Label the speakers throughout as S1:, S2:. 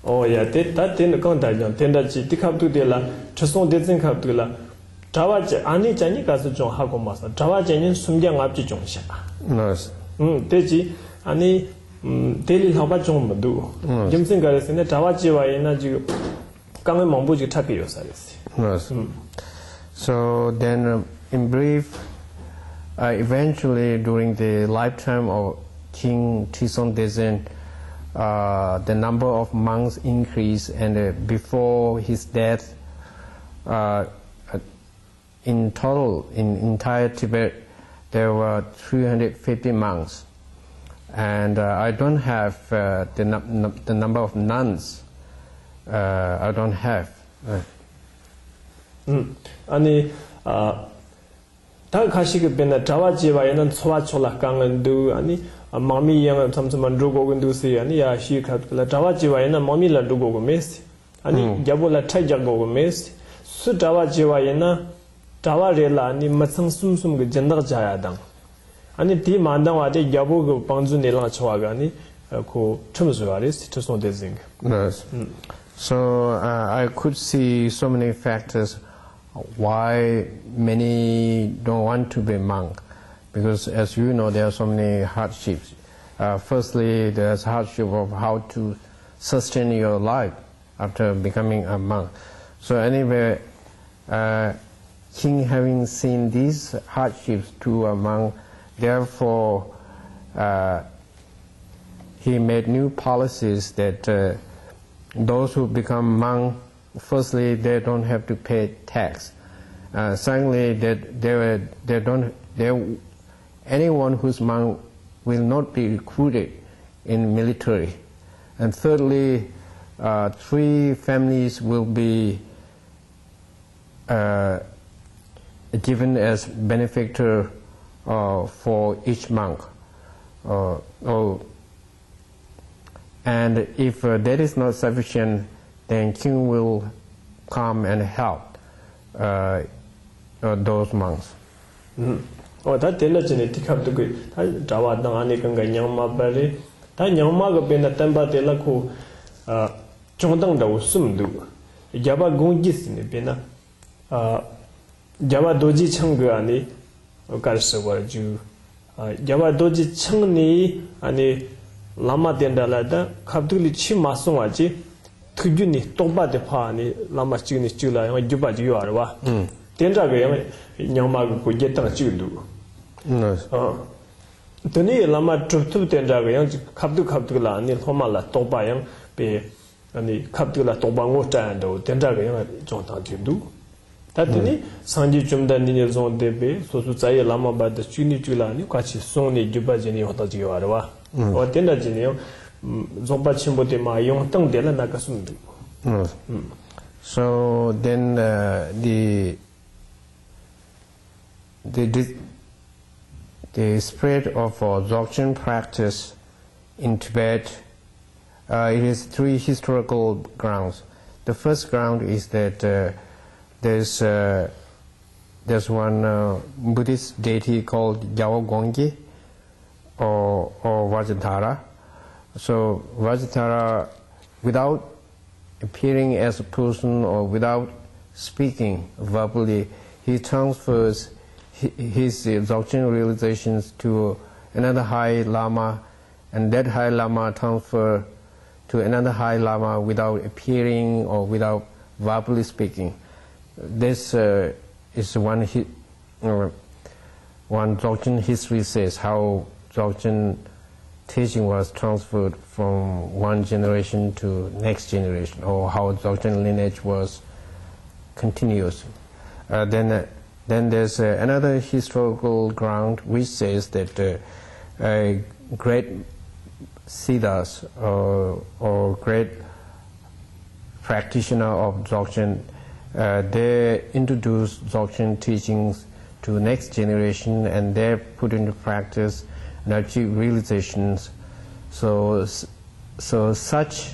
S1: Oh yeah, that in the contact, then that she up to the la, Chasson didn't come to la. Java Ani Janika John Hakomasa, Java Janin Sumjang up to Jongsha.
S2: Yes.
S1: Teji, Ani daily Habajong Madu. Jimson Garis in the Java Jiva energy. Come Mambuji Tapio service.
S2: Yes. So then, in brief, eventually during the lifetime of King Tison Dezen, the number of monks increased, and before his death, in total, in entire Tibet, there were 350 monks. And I don't have the number of nuns. I don't have.
S1: Ani Takashik been a Tawajiva and Swachola Kang and do any Mammy young and some Drugo and do see any she cut La Tawajiva and a Mamila Dugo missed. Ani Jabula Tajago missed. Sutawajiva yena Tawarela ni Matsang Sumsum Gender Jayadang. Ani Ti Mandawati Jabu Panzunila Chwagani ko Tumsuaris to so desing.
S2: Yes. So I could see so many factors why many don't want to be monk, because as you know there are so many hardships. Firstly, there's hardship of how to sustain your life after becoming a monk. So anyway, King having seen these hardships to a monk, therefore he made new policies that those who become monk, firstly, they don't have to pay tax. Secondly, anyone who's monk will not be recruited in military. And thirdly, 3 families will be given as benefactor for each monk. And if that is not sufficient, then King will come and help those monks.
S1: Oh, that genetic up to good. Java Danganikanga Nyingma Berry. That Nyingma been a temper de la co Chondang da Sumdu. Java Gungis in the Bena Java Doji Changani, Garsawa Jew. Java Doji Changni and Lama Dendalada, Kabduli Chimasongaji, Tujuni, Toba de Pani, Lama Chini Chula, and Juba Juarwa. Tendra Nyama could get a Judu. Tony Lama Trutu Tendra, Kabdu Kabdula, and Homala, Toba Yang, be and the Kabdula Tobango and Tendra Jonta Judu. That any Sanji Jumda Nina Zon Debe, so to say Lama by the Chuni Chula, Nukachi Sony Juba Jenny Hotajiarwa. Or Tenda Genio, Zomba Chimbote Ma Yong Tang de la Nakasumdu.
S2: So then the spread of Dzogchen practice in Tibet, it is 3 historical grounds. The first ground is that there's one Buddhist deity called Gyao or Vajradhara. So Vajradhara, without appearing as a person or without speaking verbally, he transfers his Dzogchen realizations to another high lama, and that high lama transfer to another high lama without appearing or without verbally speaking. This is one Dzogchen history says how Dzogchen teaching was transferred from one generation to next generation, or how Dzogchen lineage was continuous. Then there's another historical ground which says that great siddhas or great practitioner of Dzogchen, they introduce Dzogchen teachings to next generation, and they put into practice and achieve realizations. So such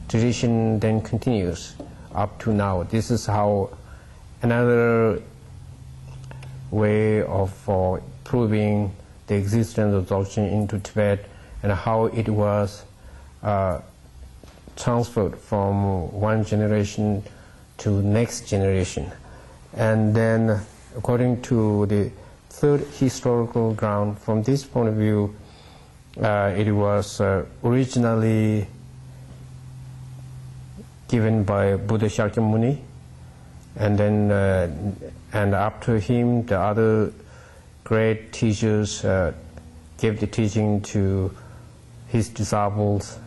S2: tradition then continues up to now. This is how another way of proving the existence of Dzogchen into Tibet, and how it was transferred from one generation to next generation. And then, according to the third historical ground, from this point of view, it was originally given by Buddha Shakyamuni, and then and after him, the other great teachers gave the teaching to his disciples,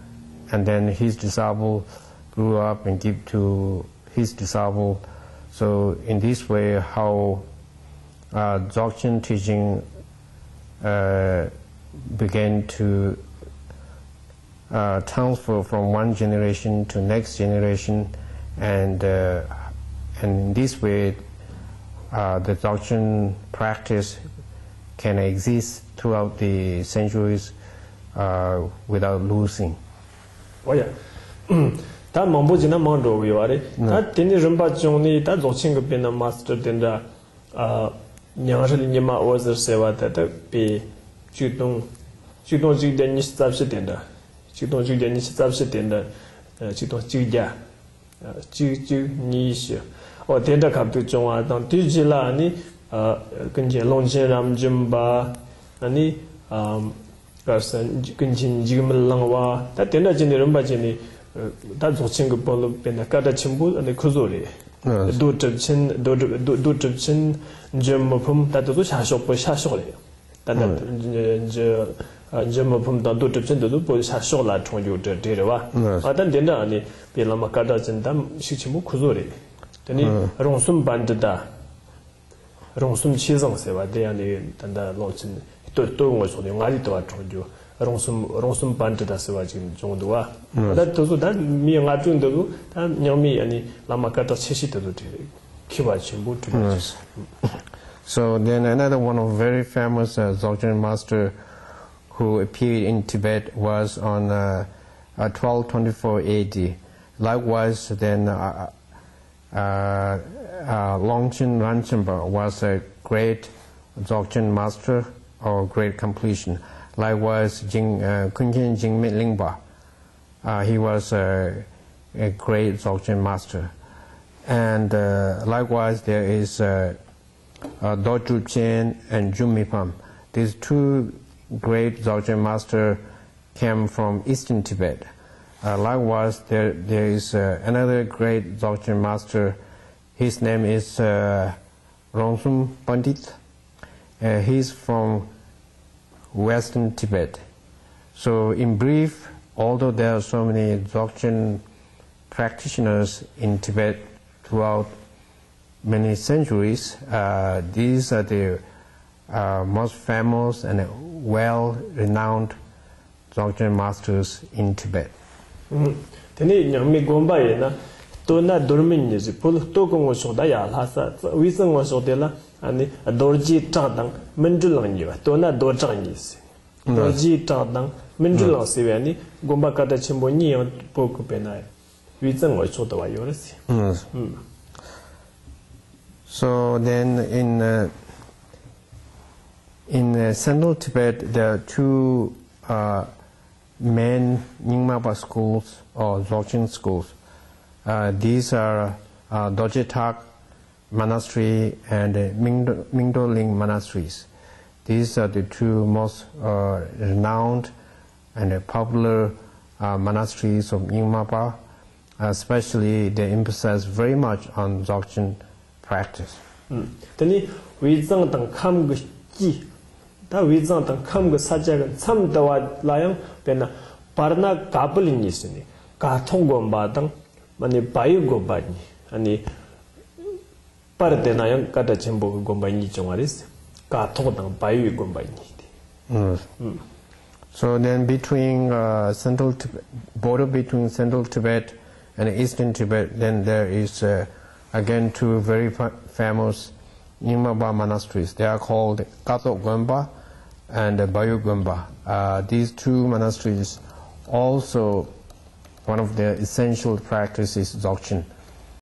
S2: and then his disciple grew up and gave to his disciple. So in this way, how Dzogchen teaching began to transfer from one generation to next generation, and in this way, the Dzogchen practice can exist throughout the centuries without losing.
S1: Oh yeah. 다 망보지나 망도 요아래. 다 되니 름바 종니 다 조칭 그 변나 마스터 된다. 냥아를 니마 오저 세와다 비 주동 주된 니 잡시 된다. 주동 주된 니 잡시 된다. 주동 주자. 주주 니시. 어 된다 갑도 종아 당 뒤지라니 근제 롱진람 좀바 아니 가선 근진 지금을 랑와 다 된다 진이 름바진이 다 조칭 그 볼로 변나 까다 침부 아니 그소리 도트친 점품 다도 샤쇼고 샤쇼래 단다 이제 점품 다 도트친도 보 샤쇼라 총조데 데려와 아단 된다 아니 빌라마 까다 진다 시치무 그소리 되니 롱숨 반드다 롱숨 치성세와 대안이 단다 로친 또 소리 nga리도 총조 롱숨 반드다 세와 지금 정도와 다도 다 미영아 중도 다 녀미 아니 라마카도 치시도 키와 전부 들었어.
S2: So then another one of very famous Dzogchen master who appeared in Tibet was on 1224 AD. Likewise, then Longchen Rinpoche was a great Dzogchen master or great completion. Likewise, Kunchen Jingme Lingpa, he was a great Dzogchen master. And likewise, there is Dorju Chen and Jumipam. These two great Dzogchen masters came from eastern Tibet. Likewise, there is another great Dzogchen master. His name is Rongsum Pandit. He's from Western Tibet. So in brief, although there are so many Dzogchen practitioners in Tibet throughout many centuries, these are the most famous and well-renowned Dzogchen masters in Tibet.
S1: Teni nyangmi gombaye na to na dormin ni pul to ko so da ya la sa wi sang so de la ani dorji ta dang menjulang ni to na do zhang ni si dorji ta dang menjulang si we ni gomba ka da chimbo ni yang po ko pe na wi sang so da wa yo le si.
S2: So then in Central Tibet there are two main Nyingma schools or Dzogchen schools. These are Dorje Tak Monastery and Mingdoling monasteries. These are the two most renowned and popular monasteries of Nyingma. Especially they emphasize very much on Dzogchen practice.
S1: Teni wizang tang kham ge ji da wizang tang kham ge saja ge cham da wa la yang pena parna kabul ni sini ka thong go ba dang mani bayu go ba ni ani par de na yang ka da chembo go ba ni chong aris ka thong dang bayu go ba ni.
S2: So then between border between Central Tibet and Eastern Tibet, then there is again two very famous Nyingma monasteries. They are called Kato Gomba and Bayu Gomba. These two monasteries also, one of their essential practices is Dzogchen.